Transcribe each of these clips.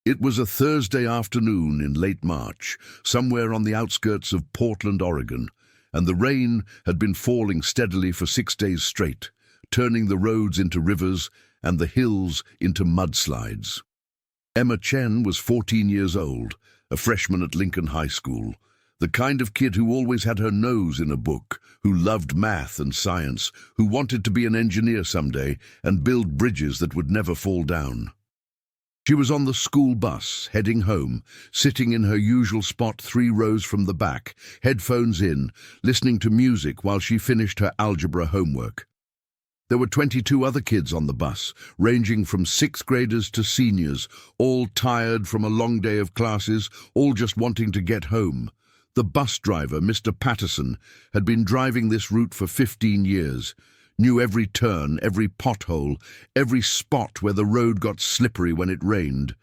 It was a Thursday afternoon in late March, somewhere on the outskirts of Portland, Oregon, and the rain had been falling steadily for 6 days straight, turning the roads into rivers and the hills into mudslides. Emma Chen was 14 years old, a freshman at Lincoln High School, the kind of kid who always had her nose in a book, who loved math and science, who wanted to be an engineer someday and build bridges that would never fall down. She was on the school bus, heading home, sitting in her usual spot 3 rows from the back, headphones in, listening to music while she finished her algebra homework. There were 22 other kids on the bus, ranging from 6th graders to seniors, all tired from a long day of classes, all just wanting to get home. The bus driver, Mr. Patterson, had been driving this route for 15 years, knew every turn, every pothole, every spot where the road got slippery when it rained.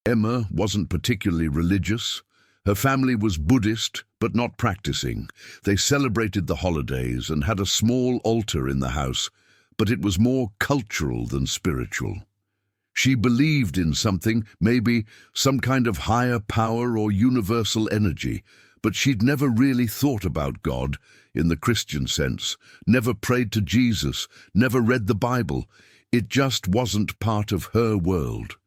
Emma wasn't particularly religious. Her family was Buddhist, but not practicing. They celebrated the holidays and had a small altar in the house, but it was more cultural than spiritual. She believed in something, maybe some kind of higher power or universal energy, but she'd never really thought about God in the Christian sense, never prayed to Jesus, never read the Bible. It just wasn't part of her world.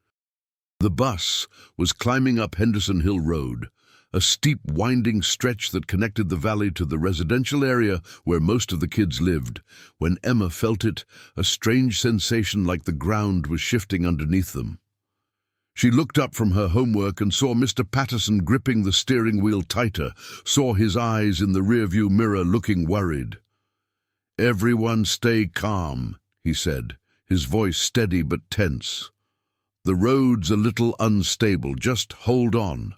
The bus was climbing up Henderson Hill Road, a steep, winding stretch that connected the valley to the residential area where most of the kids lived, when Emma felt it, a strange sensation like the ground was shifting underneath them. She looked up from her homework and saw Mr. Patterson gripping the steering wheel tighter, saw his eyes in the rearview mirror looking worried. "Everyone stay calm," he said, his voice steady but tense. "The road's a little unstable, just hold on."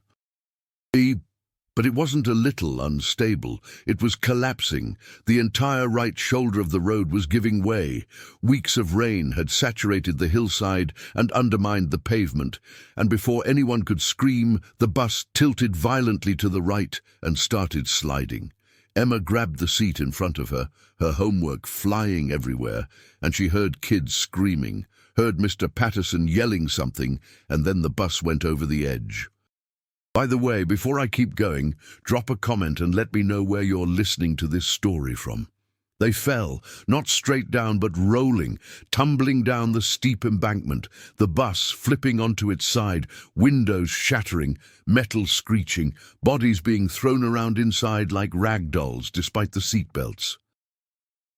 But it wasn't a little unstable. It was collapsing. The entire right shoulder of the road was giving way. Weeks of rain had saturated the hillside and undermined the pavement, and before anyone could scream, the bus tilted violently to the right and started sliding. Emma grabbed the seat in front of her, her homework flying everywhere, and she heard kids screaming, heard Mr. Patterson yelling something, and then the bus went over the edge. By the way, before I keep going, drop a comment and let me know where you're listening to this story from. They fell, not straight down but rolling, tumbling down the steep embankment, the bus flipping onto its side, windows shattering, metal screeching, bodies being thrown around inside like rag dolls despite the seatbelts.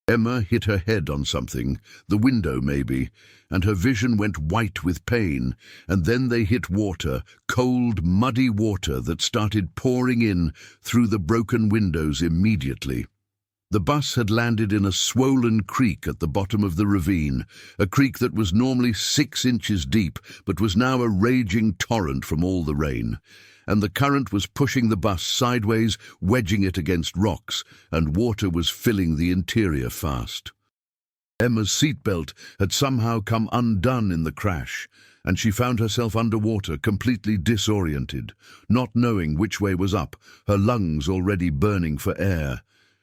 Emma hit her head on something, the window maybe, and her vision went white with pain, and then they hit water, cold, muddy water that started pouring in through the broken windows immediately. The bus had landed in a swollen creek at the bottom of the ravine, a creek that was normally 6 inches deep, but was now a raging torrent from all the rain. And the current was pushing the bus sideways, wedging it against rocks, and water was filling the interior fast. Emma's seatbelt had somehow come undone in the crash, and she found herself underwater, completely disoriented, not knowing which way was up, her lungs already burning for air.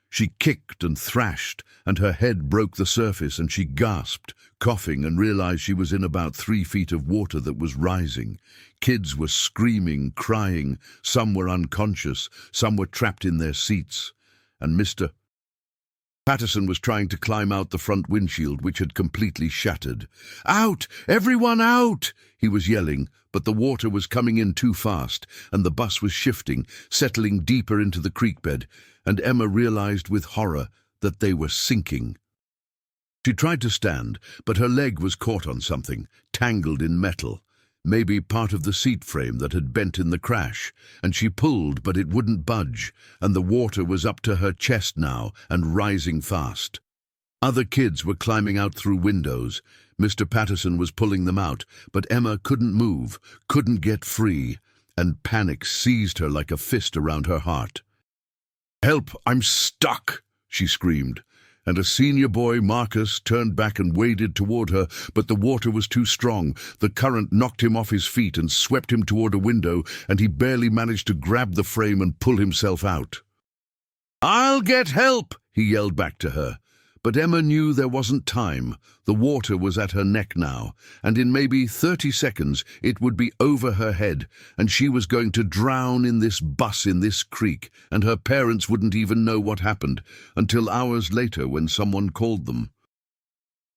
She kicked and thrashed, and her head broke the surface, and she gasped, coughing, and realized she was in about 3 feet of water that was rising. Kids were screaming, crying, some were unconscious, some were trapped in their seats, and Mr. Patterson was trying to climb out the front windshield, which had completely shattered. "Out! Everyone out!" he was yelling, but the water was coming in too fast, and the bus was shifting, settling deeper into the creek bed, and Emma realized with horror that they were sinking. She tried to stand, but her leg was caught on something, tangled in metal, maybe part of the seat frame that had bent in the crash, and she pulled, but it wouldn't budge, and the water was up to her chest now and rising fast. Other kids were climbing out through windows. Mr. Patterson was pulling them out, but Emma couldn't move, couldn't get free, and panic seized her like a fist around her heart. "Help, I'm stuck!" she screamed, and a senior boy, Marcus, turned back and waded toward her, but the water was too strong. The current knocked him off his feet and swept him toward a window, and he barely managed to grab the frame and pull himself out. "I'll get help!" he yelled back to her, But Emma knew there wasn't time. The water was at her neck now, and in maybe 30 seconds it would be over her head, and she was going to drown in this bus in this creek, and her parents wouldn't even know what happened until hours later when someone called them.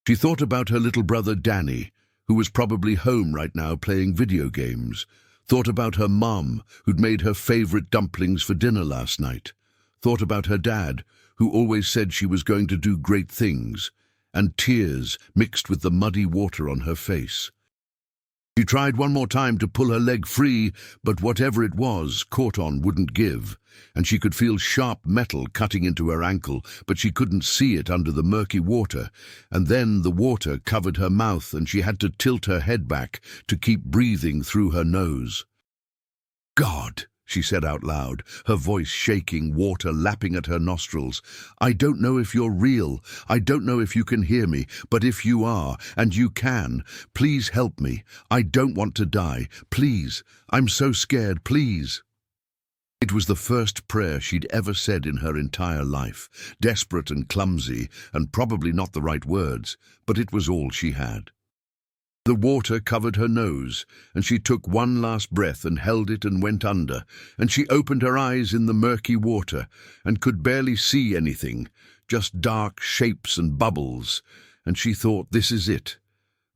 She thought about her little brother Danny, who was probably home right now playing video games. Thought about her mum, who'd made her favorite dumplings for dinner last night. Thought about her dad, who always said she was going to do great things, and tears mixed with the muddy water on her face. She tried one more time to pull her leg free, but whatever it was, caught on wouldn't give, and she could feel sharp metal cutting into her ankle, but she couldn't see it under the murky water, and then the water covered her mouth and she had to tilt her head back to keep breathing through her nose. "God," she said out loud, her voice shaking, water lapping at her nostrils. "I don't know if you're real. I don't know if you can hear me, but if you are, and you can, please help me. I don't want to die. Please. I'm so scared. Please." It was the first prayer she'd ever said in her entire life, desperate and clumsy, and probably not the right words, but it was all she had. The water covered her nose, and she took one last breath and held it and went under, and she opened her eyes in the murky water and could barely see anything, just dark shapes and bubbles, and she thought, this is it.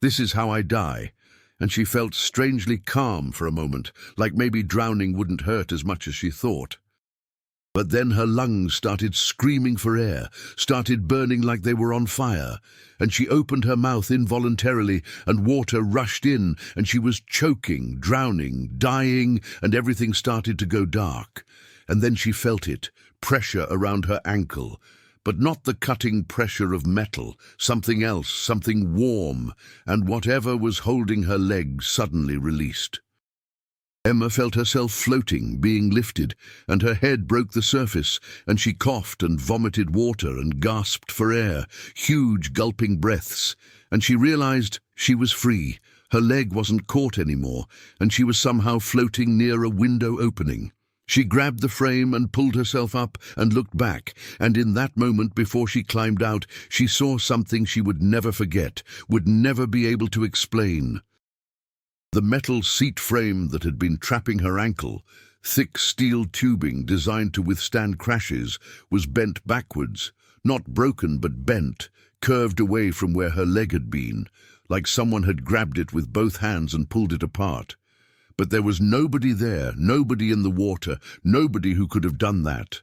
This is how I die. And she felt strangely calm for a moment, like maybe drowning wouldn't hurt as much as she thought. But then her lungs started screaming for air, started burning like they were on fire, and she opened her mouth involuntarily, and water rushed in, and she was choking, drowning, dying, and everything started to go dark. And then she felt it, pressure around her ankle, but not the cutting pressure of metal, something else, something warm, and whatever was holding her leg suddenly released. Emma felt herself floating, being lifted, and her head broke the surface, and she coughed and vomited water and gasped for air, huge gulping breaths, and she realized she was free. Her leg wasn't caught anymore, and she was somehow floating near a window opening. She grabbed the frame and pulled herself up and looked back, and in that moment before she climbed out, she saw something she would never forget, would never be able to explain. The metal seat frame that had been trapping her ankle, thick steel tubing designed to withstand crashes, was bent backwards, not broken but bent, curved away from where her leg had been, like someone had grabbed it with both hands and pulled it apart. But there was nobody there, nobody in the water, nobody who could have done that.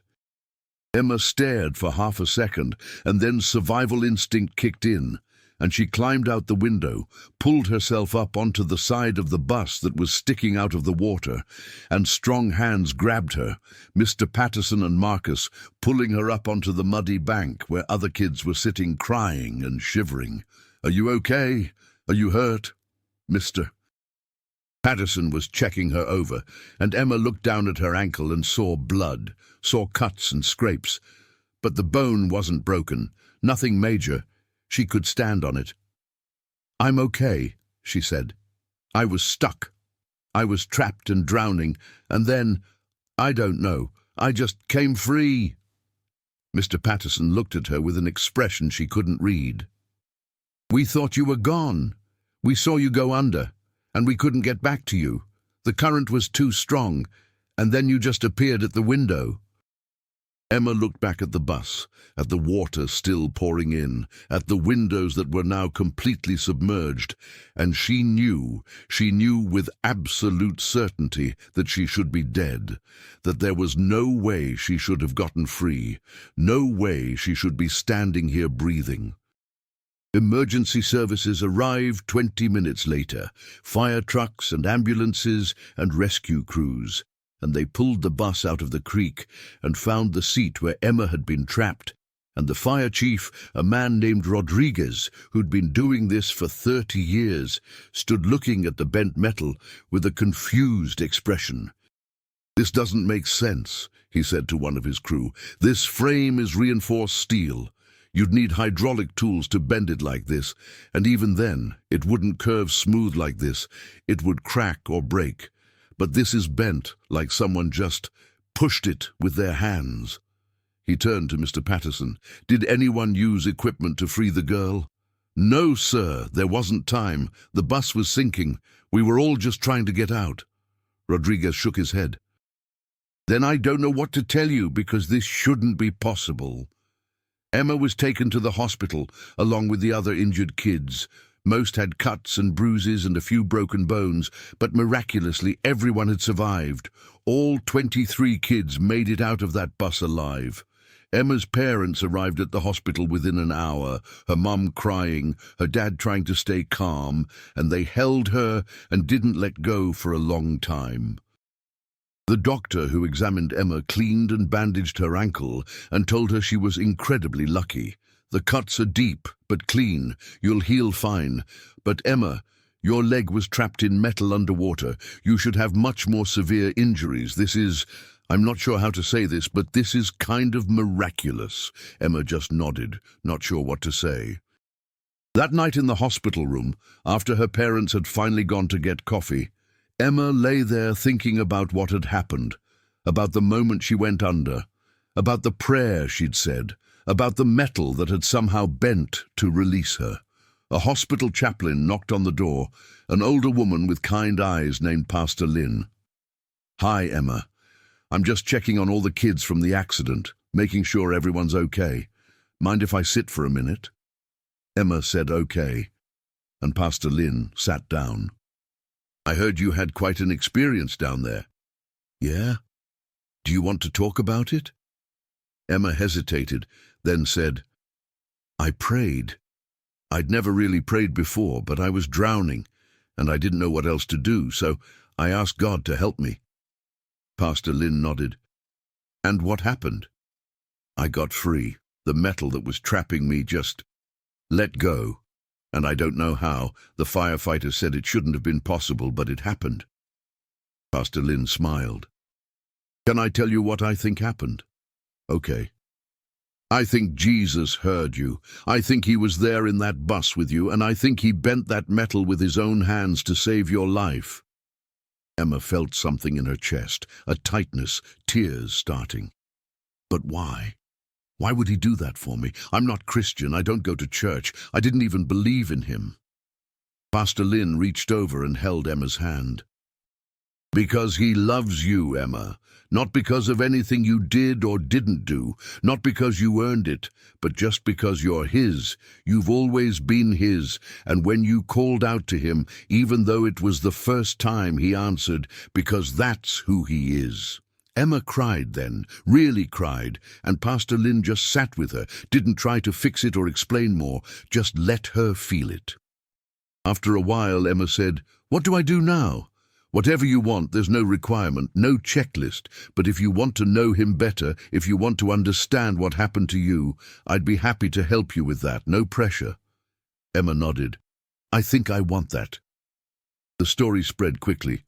Emma stared for half a second, and then survival instinct kicked in, and she climbed out the window, pulled herself up onto the side of the bus that was sticking out of the water, and strong hands grabbed her, Mr. Patterson and Marcus pulling her up onto the muddy bank where other kids were sitting crying and shivering. "Are you okay? Are you hurt, Mr.?" Patterson was checking her over, and Emma looked down at her ankle and saw blood, saw cuts and scrapes. But the bone wasn't broken, nothing major. She could stand on it. "I'm okay," she said. "I was stuck. I was trapped and drowning, and then, I don't know, I just came free." Mr. Patterson looked at her with an expression she couldn't read. "We thought you were gone. We saw you go under, and we couldn't get back to you. The current was too strong, and then you just appeared at the window." Emma looked back at the bus, at the water still pouring in, at the windows that were now completely submerged, and she knew with absolute certainty that she should be dead, that there was no way she should have gotten free, no way she should be standing here breathing. Emergency services arrived 20 minutes later, fire trucks and ambulances and rescue crews, and they pulled the bus out of the creek and found the seat where Emma had been trapped, and the fire chief, a man named Rodriguez, who'd been doing this for 30 years, stood looking at the bent metal with a confused expression. "This doesn't make sense," he said to one of his crew. "This frame is reinforced steel. You'd need hydraulic tools to bend it like this, and even then, it wouldn't curve smooth like this. It would crack or break. But this is bent like someone just pushed it with their hands." He turned to Mr. Patterson. "Did anyone use equipment to free the girl?" "No, sir. There wasn't time. The bus was sinking. We were all just trying to get out." Rodriguez shook his head. "Then I don't know what to tell you, because this shouldn't be possible." Emma was taken to the hospital, along with the other injured kids. Most had cuts and bruises and a few broken bones, but miraculously everyone had survived. All 23 kids made it out of that bus alive. Emma's parents arrived at the hospital within an hour, her mum crying, her dad trying to stay calm, and they held her and didn't let go for a long time. The doctor who examined Emma cleaned and bandaged her ankle and told her she was incredibly lucky. "The cuts are deep, but clean. You'll heal fine. But Emma, your leg was trapped in metal underwater. You should have much more severe injuries. I'm not sure how to say this, but this is kind of miraculous." Emma just nodded, not sure what to say. That night in the hospital room, after her parents had finally gone to get coffee, Emma lay there thinking about what had happened, about the moment she went under, about the prayer she'd said, about the metal that had somehow bent to release her. A hospital chaplain knocked on the door, an older woman with kind eyes named Pastor Lin. "Hi, Emma. I'm just checking on all the kids from the accident, making sure everyone's okay. Mind if I sit for a minute?" Emma said okay, and Pastor Lin sat down. "I heard you had quite an experience down there." "Yeah? Do you want to talk about it?" Emma hesitated, then said, "I prayed. I'd never really prayed before, but I was drowning, and I didn't know what else to do, so I asked God to help me." Pastor Lin nodded. "And what happened?" "I got free. The metal that was trapping me just let go. And I don't know how. The firefighters said it shouldn't have been possible, but it happened." Pastor Lin smiled. "Can I tell you what I think happened?" "Okay. I think Jesus heard you. I think he was there in that bus with you, and I think he bent that metal with his own hands to save your life." Emma felt something in her chest, a tightness, tears starting. "But why? Why would he do that for me? I'm not Christian, I don't go to church, I didn't even believe in him." Pastor Lin reached over and held Emma's hand. "Because he loves you, Emma. Not because of anything you did or didn't do, not because you earned it, but just because you're his. You've always been his, and when you called out to him, even though it was the first time, he answered, because that's who he is." Emma cried then, really cried, and Pastor Lin just sat with her, didn't try to fix it or explain more, just let her feel it. After a while, Emma said, "What do I do now?" "Whatever you want, there's no requirement, no checklist, but if you want to know him better, if you want to understand what happened to you, I'd be happy to help you with that, no pressure." Emma nodded. "I think I want that." The story spread quickly.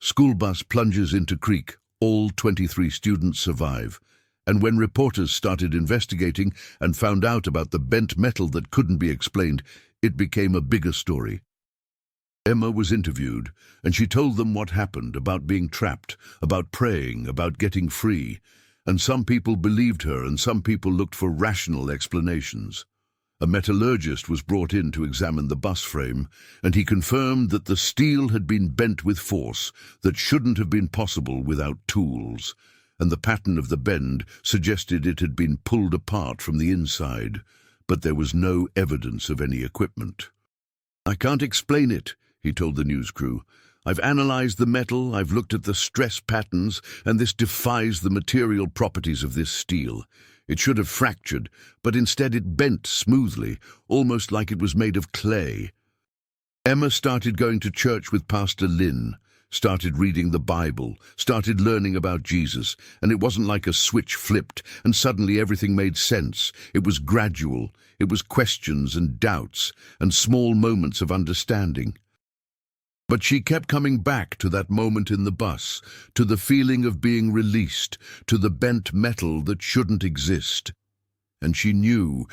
School bus plunges into creek. All 23 students survive. And when reporters started investigating and found out about the bent metal that couldn't be explained, it became a bigger story. Emma was interviewed, and she told them what happened, about being trapped, about praying, about getting free. And some people believed her, and some people looked for rational explanations. A metallurgist was brought in to examine the bus frame, and he confirmed that the steel had been bent with force that shouldn't have been possible without tools, and the pattern of the bend suggested it had been pulled apart from the inside, but there was no evidence of any equipment. "I can't explain it," he told the news crew. "I've analyzed the metal, I've looked at the stress patterns, and this defies the material properties of this steel. It should have fractured, but instead it bent smoothly, almost like it was made of clay." Emma started going to church with Pastor Lin, started reading the Bible, started learning about Jesus, and it wasn't like a switch flipped and suddenly everything made sense. It was gradual. It was questions and doubts and small moments of understanding. But she kept coming back to that moment in the bus, to the feeling of being released, to the bent metal that shouldn't exist. And she knew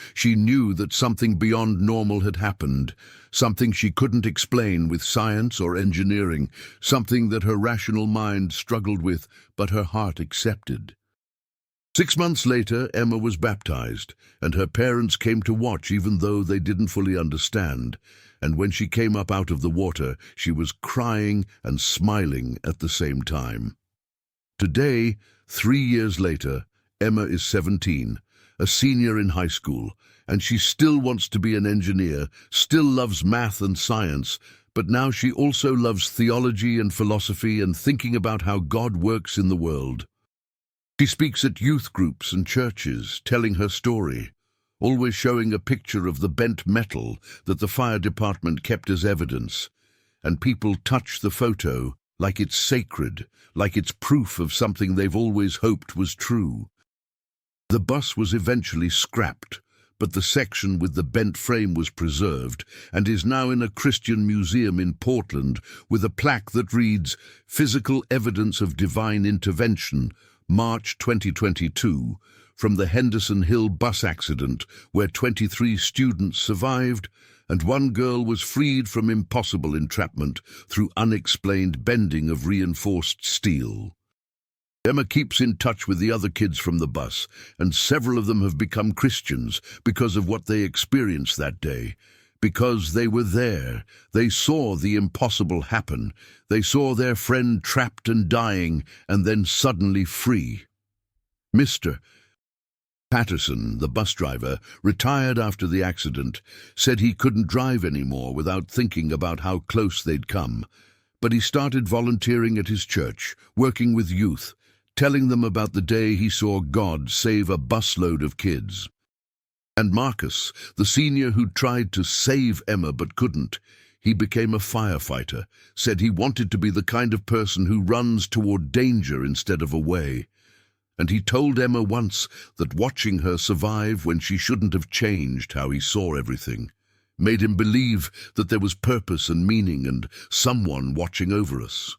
that something beyond normal had happened, something she couldn't explain with science or engineering, something that her rational mind struggled with, but her heart accepted. 6 months later, Emma was baptized, and her parents came to watch even though they didn't fully understand. And when she came up out of the water, she was crying and smiling at the same time. Today, 3 years later, Emma is 17, a senior in high school, and she still wants to be an engineer, still loves math and science, but now she also loves theology and philosophy and thinking about how God works in the world. She speaks at youth groups and churches, telling her story, always showing a picture of the bent metal that the fire department kept as evidence, and people touch the photo like it's sacred, like it's proof of something they've always hoped was true. The bus was eventually scrapped, but the section with the bent frame was preserved and is now in a Christian museum in Portland with a plaque that reads, "Physical Evidence of Divine Intervention, March 2022, from the Henderson Hill bus accident where 23 students survived and one girl was freed from impossible entrapment through unexplained bending of reinforced steel." Emma keeps in touch with the other kids from the bus, and several of them have become Christians because of what they experienced that day. Because they were there, they saw the impossible happen. They saw their friend trapped and dying, and then suddenly free. Mr. Patterson, the bus driver, retired after the accident, said he couldn't drive anymore without thinking about how close they'd come. But he started volunteering at his church, working with youth, telling them about the day he saw God save a busload of kids. And Marcus, the senior who tried to save Emma but couldn't, he became a firefighter, said he wanted to be the kind of person who runs toward danger instead of away. And he told Emma once that watching her survive when she shouldn't have changed how he saw everything, made him believe that there was purpose and meaning and someone watching over us.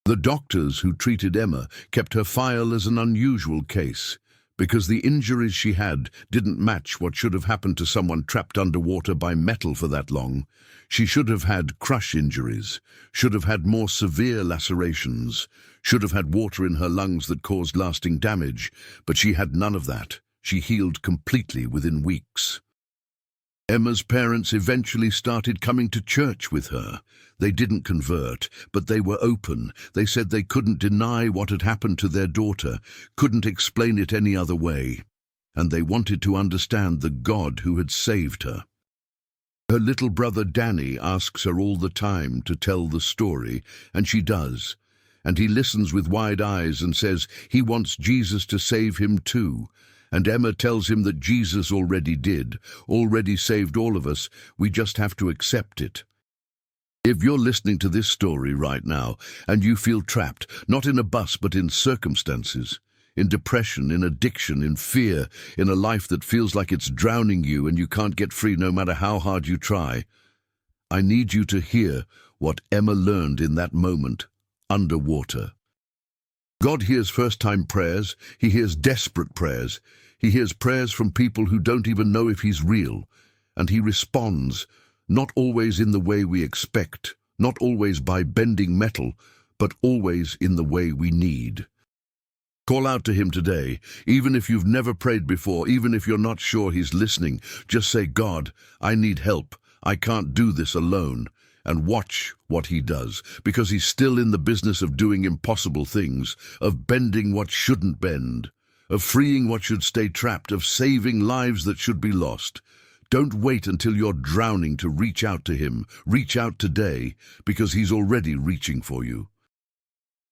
The doctors who treated Emma kept her file as an unusual case, because the injuries she had didn't match what should have happened to someone trapped underwater by metal for that long. She should have had crush injuries, should have had more severe lacerations, should have had water in her lungs that caused lasting damage, but she had none of that. She healed completely within weeks. Emma's parents eventually started coming to church with her. They didn't convert, but they were open. They said they couldn't deny what had happened to their daughter, couldn't explain it any other way, and they wanted to understand the God who had saved her. Her little brother Danny asks her all the time to tell the story, and she does. And he listens with wide eyes and says he wants Jesus to save him too. And Emma tells him that Jesus already did, already saved all of us. We just have to accept it. If you're listening to this story right now and you feel trapped, not in a bus but in circumstances, in depression, in addiction, in fear, in a life that feels like it's drowning you and you can't get free no matter how hard you try, I need you to hear what Emma learned in that moment, underwater. God hears first-time prayers. He hears desperate prayers. He hears prayers from people who don't even know if He's real. And He responds, not always in the way we expect, not always by bending metal, but always in the way we need. Call out to Him today, even if you've never prayed before, even if you're not sure He's listening. Just say, God, I need help. I can't do this alone. And watch what He does, because He's still in the business of doing impossible things, of bending what shouldn't bend, of freeing what should stay trapped, of saving lives that should be lost. Don't wait until you're drowning to reach out to Him. Reach out today, because He's already reaching for you.